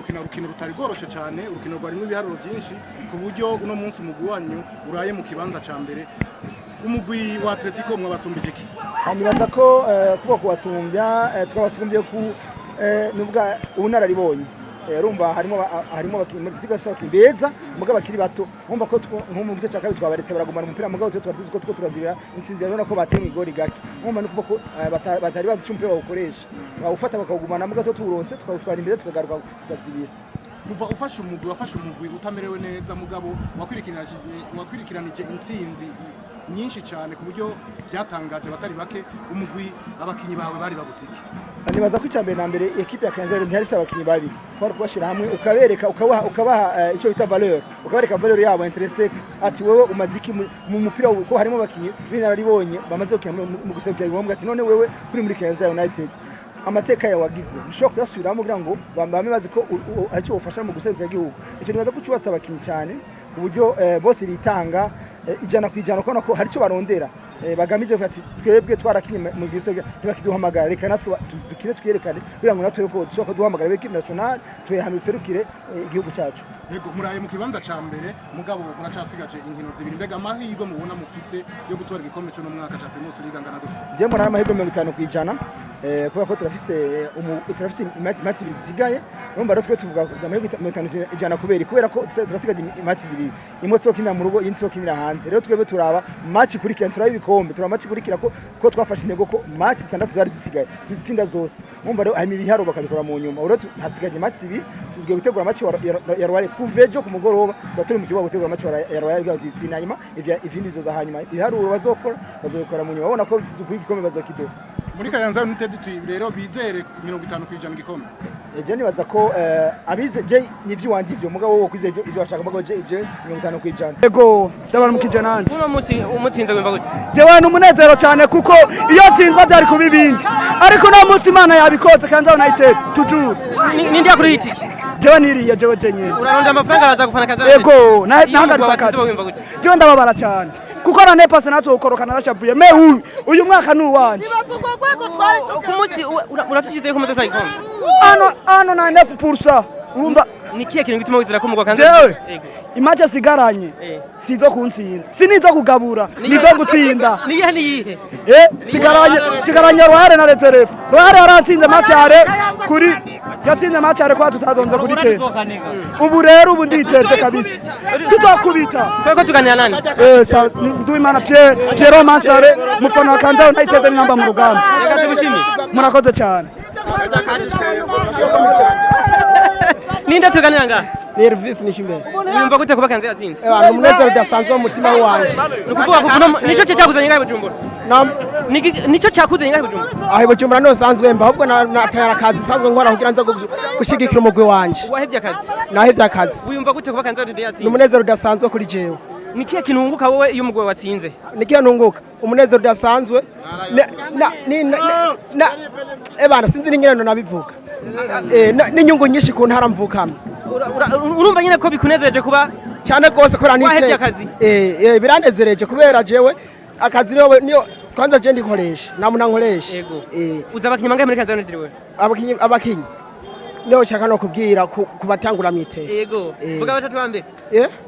gukina urukino rutari rworoshe cyane, urukino rwarimo ibiharuro byinshi ku buryo uno munsi umugwi wanyu uraye mu kibanza ca mbere. Umugwi wa Atletico mwabasumbije iki? Nibaza ko kuba kubasumbya twabasumbye ku nubwa ubunararibonye. Urumva harimo abakinyi beza mugabo bakiri bato, umva ko nko mu gice cya kabiri twabaretse baragumana umupira mugabo twe twari ko turazibira intsinzi yarona ko bateye mu igori gake. Umva no kuva ko batari bazi cyumupira bawukoresha bawufata bakawugumana mugabo turonse twatwara imbere tukagaruka tukazibira. Kuva ufashe umugwi utamerewe neza mugabo wakwirikiranije intsinzi nyinshi cyane ku buryo byatangaje batari bake, umugwi abakinyi bawe bari babuziki. Nibaza ko icambere na mbere equipe ya Kayanza ntihari abakinyi babi kwari kubashira hamwe ukabereka ukabaha ico bita valeur, ukabereka valeur yabo intrinsique, ati wewe umaziki mu mupira ko harimo abakinyi binararibonye bamaze gukina mu guserukira ngombwa, ati none wewe kuri muri Kayanza United amateka yawe wagize nshobora kuyasubiramo kugira ngo bame bazi ko aricyo ufasha mu guserukira igihugu. Ico nibaza ko cyubasa abakinyi cyane ku buryo bose bitanga ijana kwijana kubona ko hari cyo barondera bagamije ati twebwe twarakinye mu gisoga ntibakiduhamagara, reka natwe dukire twiyerekane kugira ngo natwe ko dushaka duhamagara equipe nationale tuyehamutse rukire igihugu cyacu. Yego muraye mu kibanza ca mbere mugabo muracasigaje inkino zibiri, mbega amahirwe mubona mufise yo gutwara igikombe cyo no mwaka ca Primus League ngana gute? Je mbona amahirwe 50% kuba ko turafise match zisigaye, urumva rero twe tuvuga amahirwe 50% kubera ko turasigaje match zibiri, imwe tsokinira mu rugo indi tsokinira hanze. Rero twebwe turaba match kurikira turaba ibikombe, turaba match kurikira ko twafashe intego ko match 6 zari zisigaye tutsinda zose. Urumva rero ahimi biharo bakabikora mu nyuma, rero hasigaje match zibiri tugiye gutegura match ya Rware kuvejo ku mugoroba turi mu kibuga gutegura match ya Rware bw'itsinda nyuma ivindi zo za hanyuma ibiharuro bazokora mu nyuma, babona ko dukwiye igikombe bazokidoha. Muri Kayanza United rero bizere 50% igikombe. Je nibaza ko abize je nivyo wanje ivyo mugabo wo kwize ivyo bashaka mugabo je 50%. Yego ndabara mukije nanje. Uno munsi umutsinze wimva gute? Jewe n'umunezero cyane kuko iyo tsinzwa byari kubibindi. Ariko no munsi Imana yabikoze Kayanza United tujuru. Nindi yakuri hitiki? Jewe niriye jewe jenye. Uraronda amafaranga araza gufana Kayanza. Yego nahagaritse akazi. Jewe ndababara cyane. Kuko na nepase natwe ukorokana nashavuye me uyu mwaka nuwanje. Nibazugwa gwego twari ku munsi urafishize ko mutofa ikombe. Ano na 9%. Urumva nikiye kintu gituma wizera ko mugwa Kayanza. Jewe imaje sigaranye. Sizo kuntsinda. Sinizo kugabura, nizo gutsinda. Niyihe? Sigaranye Rware na Reterefu. Rware yaratsinze match yare kuri yatsinze match yare kwa tutadonza kuri te. Ubu rero ubu nditeze kabisa. Tutokubita. Tweko tuganira nani? Nduwimana Pierre Masare mufana wa Kayanza United n'inamba mu rugamba. Reka tugushimire. Murakoze cyane. Ninde tuganira nga? Nervis nishimbere. Yumva gute kuba Kayanza yatsinze? Umunezero udasanzwe mu mutima wanje. Nukuvuga ko nico cyakuzanye ngahe Bujumbura. Nico cyakuzanye ngahe Bujumbura. Aho Bujumbura no sanzwe mba ahubwo natayara akazi sanzwe nkora kugira nza gushigikira umugwi wanje. Wahevye akazi. Nahevye akazi. Uyumva gute kuba Kayanza yatsinze? Umunezero udasanzwe kuri jewe. Nikiye kinunguka wowe iyo umugwi watsinze? Nikiye nunguka umunezero udasanzwe ebana sinzi n'ingendo nabivuga. N'inyungu nyinshi ku ntara mvukamo. Urumva nyine ko bikunezereje kuba cyane rwose ko wahevye akazi? Biranezereje kubera jewe akazi niyo kwanza je ndikoresha namuna nkoresha. Yego. Uza abakinyi mangahe muri Kayanza United wewe? Abakinyi niyo shaka no kubwira kubatangura mwiteye. Yego. Vuga batatu bambe.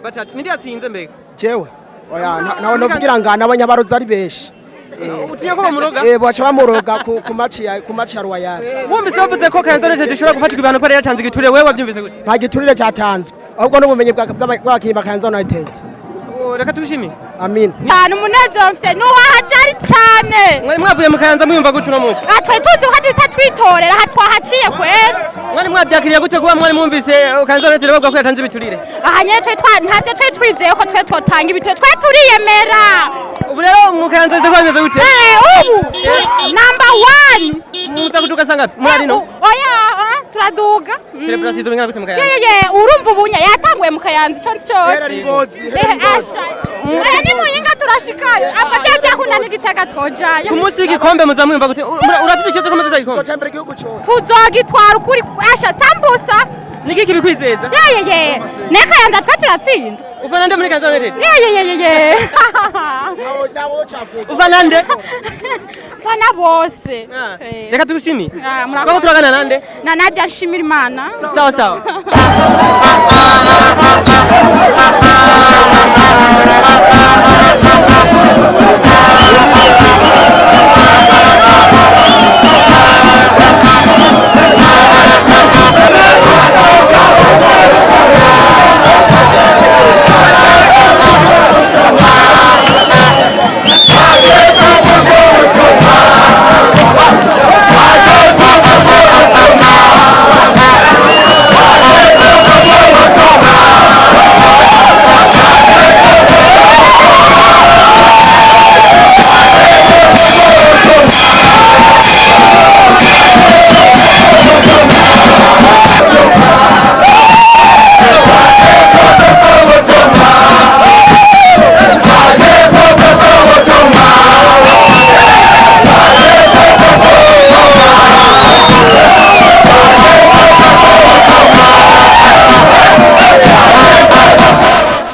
Batatu. Nindi yatsinze mbega? Jewe. Oya nawe no kugira ngana abanyabarozi ari beshi. Utinya ko bamuroga? Bacha bamuroga ku match ya Rwayari. Wumvise bavuze ko Kayanza United ishobora gufatirwa ibihano ko yatanze igiturire, wewe wabyumvise gute? Nta giturire cyatanzwe ahubwo n'ubumenyi bw'abakinyi ba Kayanza United. Reka tugushimire. Amin. Cyane umunezero mfite n'uwahatari cyane. Mwari mwavuye mu Kayanza muyumva gute uno munsi? Atwe tuzi ko tutatwitorera hatwahaciye kwera. Mwari mwabyakiriye gute kuba mwari mwumvise Kayanza United bavuga ko yatanze ibiturire? Aha nyene ntavyo twizeye ko twotanga ibiturire, turiyemera. Ubu rero mu Kayanza United bameze gute? Ubu number 1. Muza kuduka sanga mwari no? Oya turaduga. Celebration tubingana gute mu Kayanza? Urumva ubunya yatanguye mu Kayanza iconzi cyose. Ni muyinga turashikayo abajya byakunda n'igitega twojayo. Ku munsi w'igikombe muzamwumva gute? Urafite icyo ko muzaza igikombe? Cyambere gihugu cyo. Tuzogitwara ukuri asha sambusa. Niki kibikwizeza? Ne Kayanza twa turatsinda. Ufana nde muri Kayanza United? Nawo chakwe. Ufana nde? abafana bose reka tugushimire murakoze ko turagana nande na Nadia nshimira Imana sawa sawa